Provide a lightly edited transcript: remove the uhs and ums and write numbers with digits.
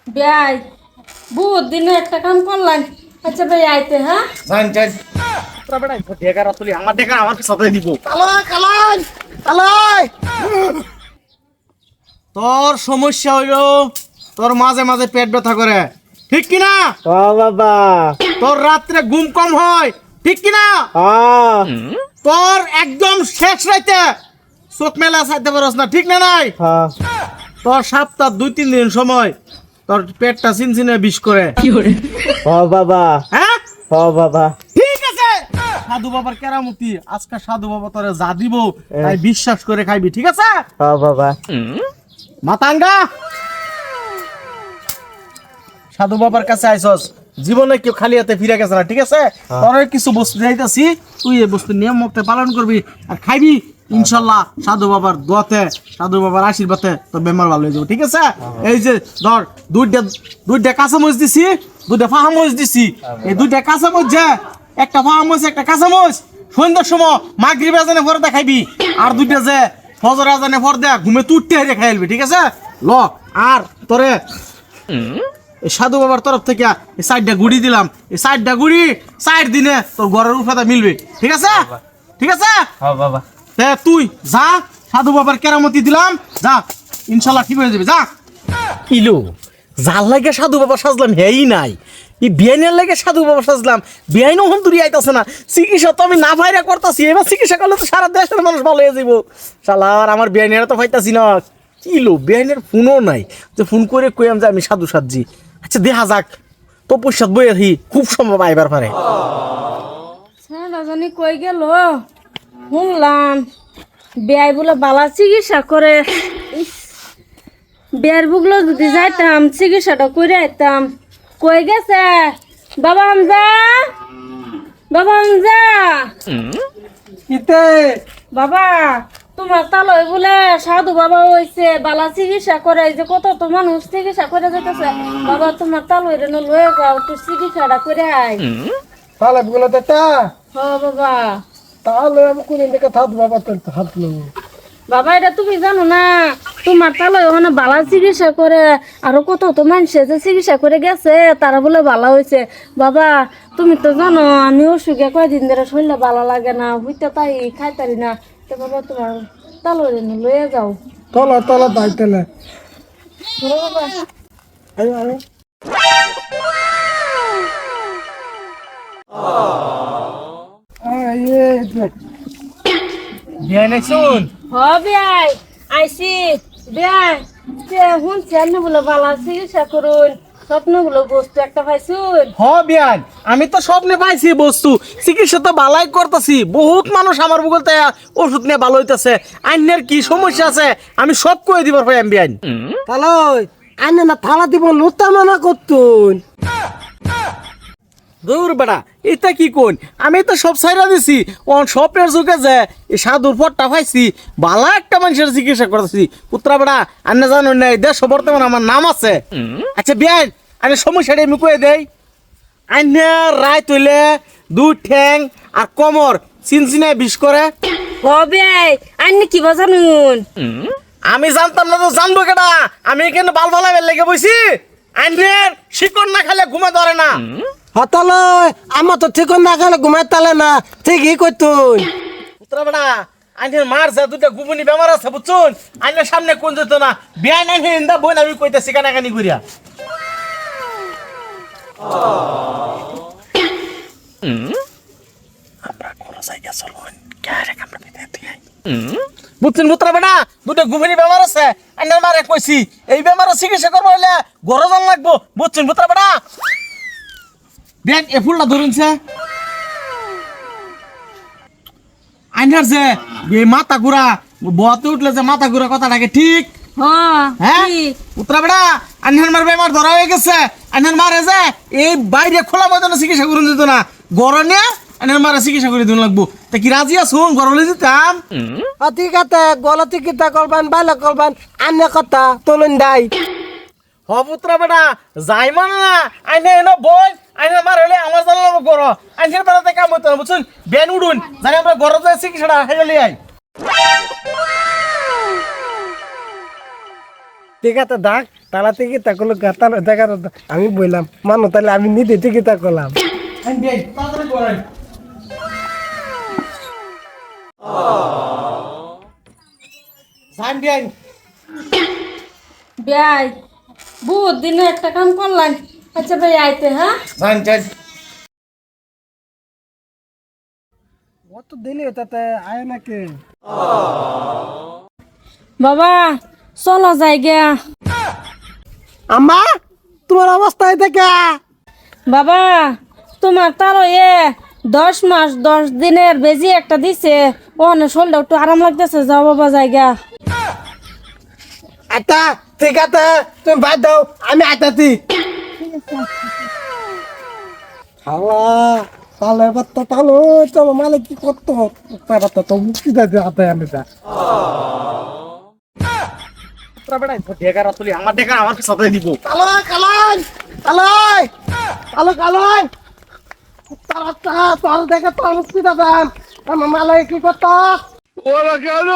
বেয়াই বহুত দিনে একটা কাম করলাম। আচ্ছা ভাই আইতে হ্যাঁ জান জান তোরা বেটা ঢেকার আসলে আমার ঢেকা আমার সাথে দিব কালাই কালাই কালাই তোর সমস্যা হইলো তোর মাঝে মাঝে পেট ব্যথা করে ঠিক কি না ও বাবা তোর রাত্রে ঘুম কম হয় ঠিক কি না হ্যাঁ তোর একদম শেষ রাইতে চোখ মেলা চাইতে পারস না ঠিক না নাই হ্যাঁ তোর সপ্তাহ 2-3 দিন সময় তোর পেটটা চিনচিনে বিষ করে ও বাবা হ্যাঁ ও বাবা ঠিক আছে সাধু বাবার কেরামতি আজকে সাধু বাবা তোরে যা দিব তাই বিশ্বাস করে খাইবি ঠিক আছে ও বাবা মাতাঙ্গা সাধু বাবার কাছে আইছস জীবনে কেউ খালি হাতে ফিরে গেছে না ঠিক আছে তোর কিছু বস্তু দিতেছি তুই এই বস্তু নিয়ম মতে পালন করবি আর খাইবি ইনশাল্লাহ সাধু বাবার দোয়াতে সাধু বাবার আশীর্বাদে তোর বেমার ভালো হয়ে যাবে ঠিক আছে এই যে ধর দুইটা কাঁচামরিচ দিছি দুইটা ফাহামরিচ দিছি এই দুইটা কাঁচামরিচ যে একটা ফাহামরিচ একটা কাঁচামরিচ সন্ধ্যার সময় মাগরিব আজানে পরে দেখাইবি আর দুইটা যে ফজর আজানে পর দে ঘুমে তুটতে হেরে খাইলবি ঠিক আছে ল আর তোরে এই সাধু বাবার তরফ থেকে এই 4টা গুড়ি দিলাম এই 4টা গুড়ি 4 দিনে তোর ঘরের উপাদা মিলবে ঠিক আছে ঠিক আছে ও বাবা তে তুই যা সাধু বাবার কেরামতি দিলাম যা ইনশাল্লাহ ঠিক হয়ে যাবে যা ইলো যার লাগে সাধু বাবা সাজলাম হেই নাই এই বিয়াইনের লাগে সাধু বাবা সাজলাম বিয়াইনও হন দূরে আইতাছে না চিকিৎসা তো আমি না ভাইরা করতেছি এবার চিকিৎসা করলে তো সারা দেশের মানুষ ভালো হয়ে যাবো শালার আমার বিয়াইনেরা তো পাইতাছি না কিলো বিয়াইনের ফোনও নাই যে ফোন করে কইলাম যে আমি সাধু সাজছি আচ্ছা দেখা যাক তো পয়সা বই আহি খুব সম্ভব আইবার পারে স্যার জানি কই গেল শুনলাম বেয়াই বলে বালা চিকিৎসা করে বেয়ার বুগলো যদি যাইতাম চিকিৎসাটা করে আইতাম কই গেছে বাবা হামজা বাবা হামজা কিতে বাবা তোমার তালয় বলে সাধু বাবা হইছে বালা চিকিৎসা করে এই যে কত তো মানুষ চিকিৎসা করে যেতেছে বাবা তোমার তালয় রে লয়ে যাও একটু চিকিৎসাটা করে আই তাহলে বলে দেতা হ বাবা তাহলে আমি কোন দিকে থাকবো বাবা তোর তো হাত লো বাবা এটা তুমি জানো না তোমার তালয় ওখানে বালা চিকিৎসা করে আরো কত তো মানুষে যে চিকিৎসা করে গেছে তারা বলে বালা হয়েছে বাবা তুমি তো জানো আমি অসুখে কয়দিন ধরে শরীরটা ভালো লাগে না হইতে তাই খাইতারি না তো বাবা তোমার তালয় রে লয়ে যাও তলা তলা দাই তেলে ধরো বাবা আরে আরে বিয়াইনে শুন হবে আইসি বেয়াই শুনছি আপনি বলে বালা চিকিৎসা করুন স্বপ্নগুলো বস্তু একটা পাইছুন হ বিয়ান আমি তো স্বপ্নে পাইছি বস্তু চিকিৎসা তো ভালাই করতেছি বহুত মানুষ আমার বুগল তাই ওষুধ নিয়ে ভালো হইতাছে আইনের কি সমস্যা আছে আমি সব কয়ে দিবার পাই আমি বিয়ান তাহলে আইনে না থালা দিব লুতা মানা করতুন দূর বেড়া এটা কি কোন আমি তো সব সাইরা দিছি ও স্বপ্নের যুগে যে এই সাধুর পটটা পাইছি ভালো একটা মানুষের চিকিৎসা করতেছি পুত্রা বেড়া আন্না জানো নাই দেশ বর্তমান আমার নাম আছে আচ্ছা বিয়ান আমি সমস্যাটা আমি কয়ে দেই আইনে রায় তুলে দুই ঠ্যাং আর কোমর চিনচিনায় বিষ করে হবে আইনি কি বাজানুন আমি জানতাম না তো জানবো কেডা আমি কিন্তু বাল ভালা লেগে বইছি আইনের শিকড় না খেলে ঘুমে ধরে না হতালে আমার তো ঠিক না গেলে ঘুমাই তালে না ঠিকই করতুন পুত্রা বেড়া আইনের মার যে দুটা গুবনি বেমার আছে বুঝছুন আইনের সামনে কোন যেত না বিয়াই নাই হিন্দা বই আমি কইতেছি কানাকানি করিয়া বুঝছেন পুত্রা বেটা দুটো গুবনি বেমার আছে আইনের মারে কইছি এই বেমারের চিকিৎসা করবো হইলে ঘর জান লাগবো বুঝছেন পুত্রা বেটা দেখ এ ফুলটা ধরুনছে আইনার যে এই মাথা ঘুরা বতে উঠলে যে মাথা ঘুরা কথাটাকে ঠিক হ্যাঁ উত্তরা বেড়া আইনার মার বেমার ধরা হয়ে গেছে আইনার মারে যে এই বাইরে খোলা ময়দানে চিকিৎসা করুন দিত না গরনে আইনার মারে চিকিৎসা করে দিন লাগবো তা কি রাজি আছুন গরলে দিতাম ঠিক আছে গলতি কিতা করবান বাইলে করবান আনে কথা তোলন দাই হ পুত্রা বেটা যাই মানে না আইনে এনে বই আইনে মার হলে আমার জানলাম গর আইনের বেড়াতে কাম হইতো না বুঝছেন বেন উড়ুন জানি আমরা গর যায় চিকিৎসাটা হেলে আই ঠিক আছে ডাক তারা থেকে তা করলো তারা দেখার আমি বললাম মানো তাহলে আমি নিজে থেকে তা করলাম আইন বিয়াই তাড়াতাড়ি করেন সাইন বিয়াই ভাই বহুত দিনে একটা কাম করলাম। আচ্ছা ভাই আইতে, হ্যাঁ সাইন চাই ও তো দিলি তাতে আয় নাকি বাবা চলো যাই গিয়া। আম্মা তোমার অবস্থা দেখে বাবা তোমার তারও 10 মাস 10 দিনের বেজি একটা দিছে, ওখানে শরীরটা একটু আরাম লাগতেছে, যাও বাবা জায়গা। আচ্ছা ঠিক আছে তুমি বাদ দাও আমি আইতাছি খাওয়া তাহলে এবার তো তাহলে চলো মানে কি করতো তারপর তো মুক্তি দিতে হাতে আমি যা বেড়াই ঢেকার তুলি আমার ঢেকা আমার সাথে দিব কালাই কালাই কালাই কালো কালাই তারা তার দেখে তোর মুক্তি দাদা আমার মালাই কি করতো ওরা কেন